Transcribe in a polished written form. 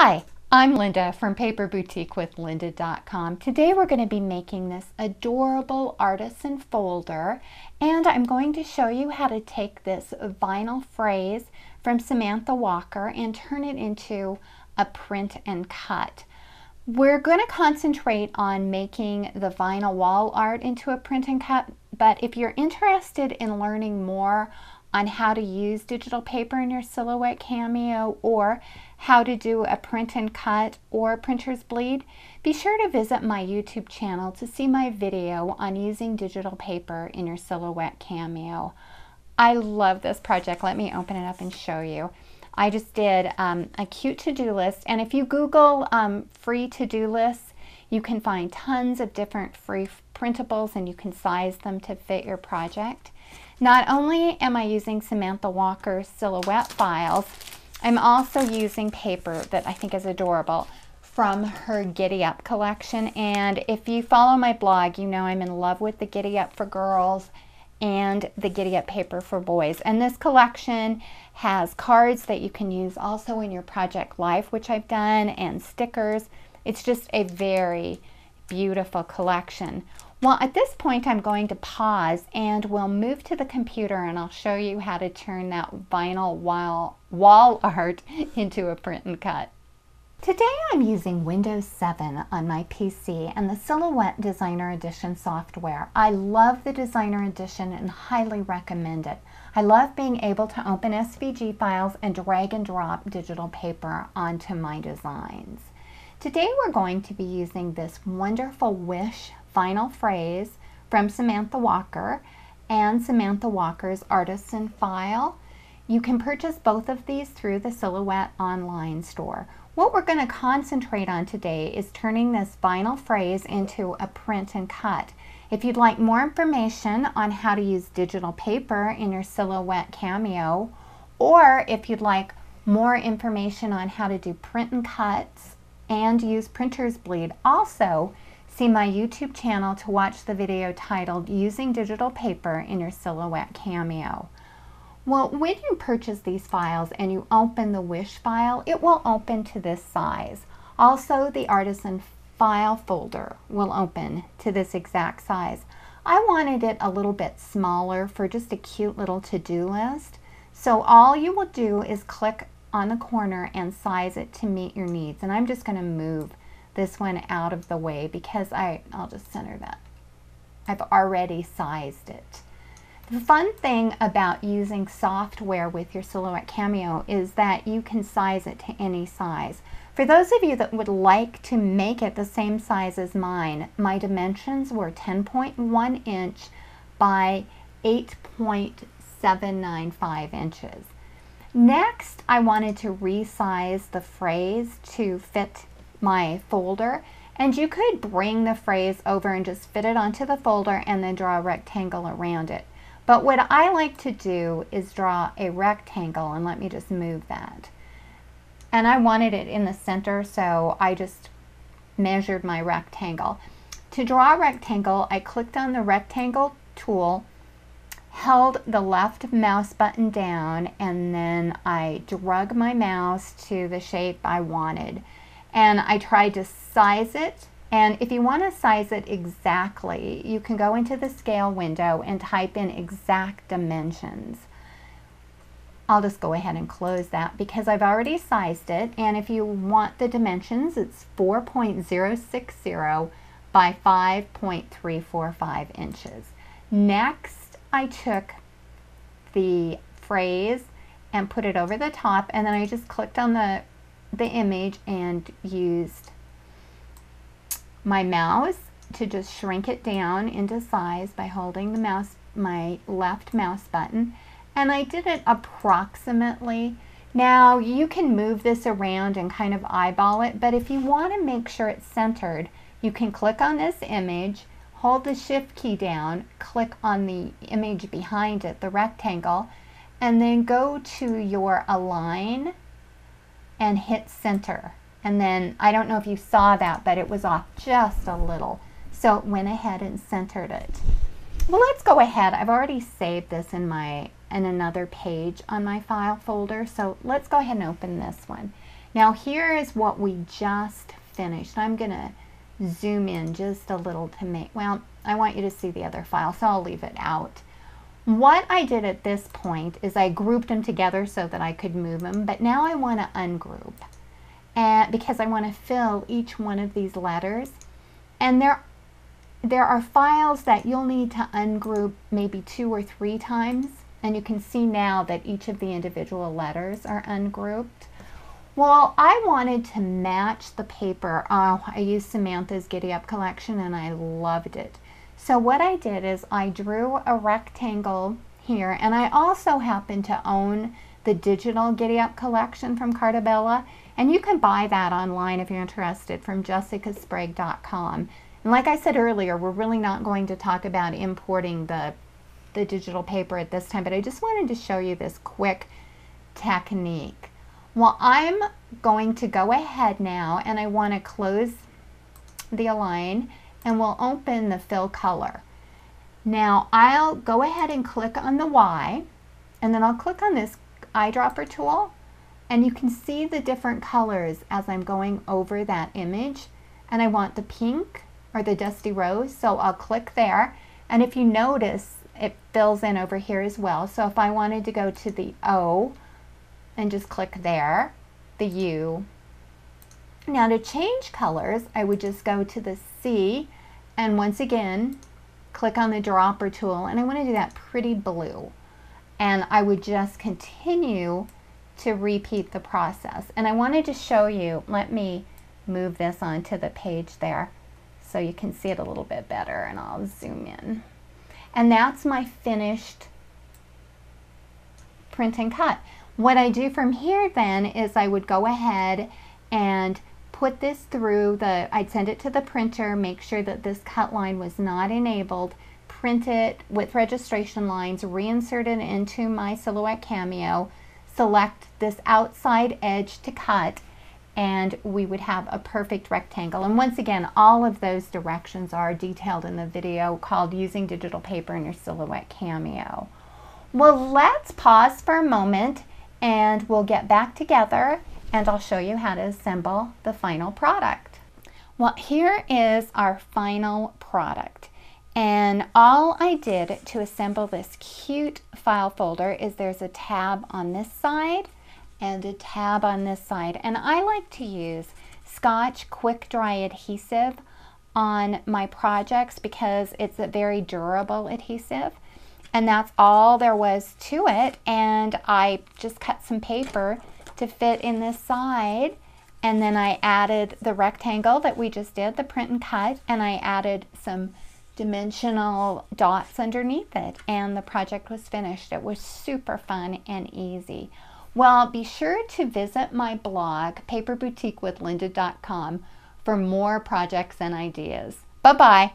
Hi, I'm Linda from paperboutiquewithlynda.com. Today we're going to be making this adorable artisan folder, and I'm going to show you how to take this vinyl phrase from Samantha Walker and turn it into a print and cut. We're going to concentrate on making the vinyl wall art into a print and cut, but if you're interested in learning more on how to use digital paper in your Silhouette Cameo or how to do a print and cut or printer's bleed, be sure to visit my YouTube channel to see my video on using digital paper in your Silhouette Cameo. I love this project. Let me open it up and show you. I just did a cute to-do list, and if you Google free to-do lists, you can find tons of different free printables and you can size them to fit your project. Not only am I using Samantha Walker's Silhouette files, I'm also using paper that I think is adorable from her Giddy Up collection. And if you follow my blog, you know I'm in love with the Giddy Up for girls and the Giddy Up paper for boys. And this collection has cards that you can use also in your project life, which I've done, and stickers. It's just a very beautiful collection. Well, at this point, I'm going to pause and we'll move to the computer and I'll show you how to turn that vinyl wall art into a print and cut. Today I'm using Windows 7 on my PC and the Silhouette Designer Edition software. I love the Designer Edition and highly recommend it. I love being able to open SVG files and drag and drop digital paper onto my designs. Today we're going to be using this wonderful Wish vinyl phrase from Samantha Walker and Samantha Walker's Artisan file. You can purchase both of these through the Silhouette online store. What we're going to concentrate on today is turning this vinyl phrase into a print and cut. If you'd like more information on how to use digital paper in your Silhouette Cameo, or if you'd like more information on how to do print and cuts and use printer's bleed, also see my YouTube channel to watch the video titled Using Digital Paper in Your Silhouette Cameo. Well, when you purchase these files and you open the Wish file, it will open to this size. Also, the Artisan file folder will open to this exact size. I wanted it a little bit smaller for just a cute little to-do list. So all you will do is click on the corner and size it to meet your needs. And I'm just going to move this one out of the way because I'll just center that. I've already sized it. The fun thing about using software with your Silhouette Cameo is that you can size it to any size. For those of you that would like to make it the same size as mine, my dimensions were 10.1 inch by 8.795 inches. Next, I wanted to resize the phrase to fit my folder, and you could bring the phrase over and just fit it onto the folder and then draw a rectangle around it. But what I like to do is draw a rectangle, and let me just move that. And I wanted it in the center, so I just measured my rectangle. To draw a rectangle, I clicked on the rectangle tool, held the left mouse button down, and then I drug my mouse to the shape I wanted. And I tried to size it, and if you want to size it exactly, you can go into the scale window and type in exact dimensions. I'll just go ahead and close that because I've already sized it, and if you want the dimensions, it's 4.060 by 5.345 inches. Next, I took the phrase and put it over the top, and then I just clicked on the image and used my mouse to just shrink it down into size by holding the mouse, my left mouse button, and I did it approximately. Now you can move this around and kind of eyeball it, but if you want to make sure it's centered, you can click on this image, hold the shift key down, click on the image behind it, the rectangle, and then go to your align and hit center. And then, I don't know if you saw that, but it was off just a little. So it went ahead and centered it. Well, let's go ahead. I've already saved this in another page on my file folder. So let's go ahead and open this one. Now here is what we just finished. I'm going to zoom in just a little to make, well, I want you to see the other file, so I'll leave it out. What I did at this point is I grouped them together so that I could move them, but now I want to ungroup, and because I want to fill each one of these letters. And there are files that you'll need to ungroup maybe 2 or 3 times, and you can see now that each of the individual letters are ungrouped. Well, I wanted to match the paper. Oh, I used Samantha's Giddy Up collection and I loved it. So what I did is I drew a rectangle here, and I also happen to own the digital Giddy Up collection from Cartabella, and you can buy that online if you're interested from jessicasprague.com. And like I said earlier, we're really not going to talk about importing the digital paper at this time, but I just wanted to show you this quick technique. Well, I'm going to go ahead now and I want to close the align, and we'll open the fill color. Now I'll go ahead and click on the Y, and then I'll click on this eyedropper tool, and you can see the different colors as I'm going over that image. And I want the pink or the dusty rose, so I'll click there. And if you notice, it fills in over here as well. So if I wanted to go to the O and just click there, the U. Now to change colors, I would just go to the C and once again click on the dropper tool, and I want to do that pretty blue, and I would just continue to repeat the process. And I wanted to show you, let me move this onto the page there so you can see it a little bit better, and I'll zoom in. And that's my finished print and cut. What I do from here then is I would go ahead and put this through I'd send it to the printer, make sure that this cut line was not enabled, print it with registration lines, reinsert it into my Silhouette Cameo, select this outside edge to cut, and we would have a perfect rectangle. And once again, all of those directions are detailed in the video called Using Digital Paper in Your Silhouette Cameo. Well, let's pause for a moment and we'll get back together and I'll show you how to assemble the final product. Well, here is our final product. And all I did to assemble this cute file folder is there's a tab on this side and a tab on this side. And I like to use Scotch Quick Dry Adhesive on my projects because it's a very durable adhesive. And that's all there was to it. And I just cut some paper to fit in this side. And then I added the rectangle that we just did, the print and cut, and I added some dimensional dots underneath it, and the project was finished. It was super fun and easy. Well, be sure to visit my blog, paperboutiquewithlynda.com, for more projects and ideas. Bye-bye.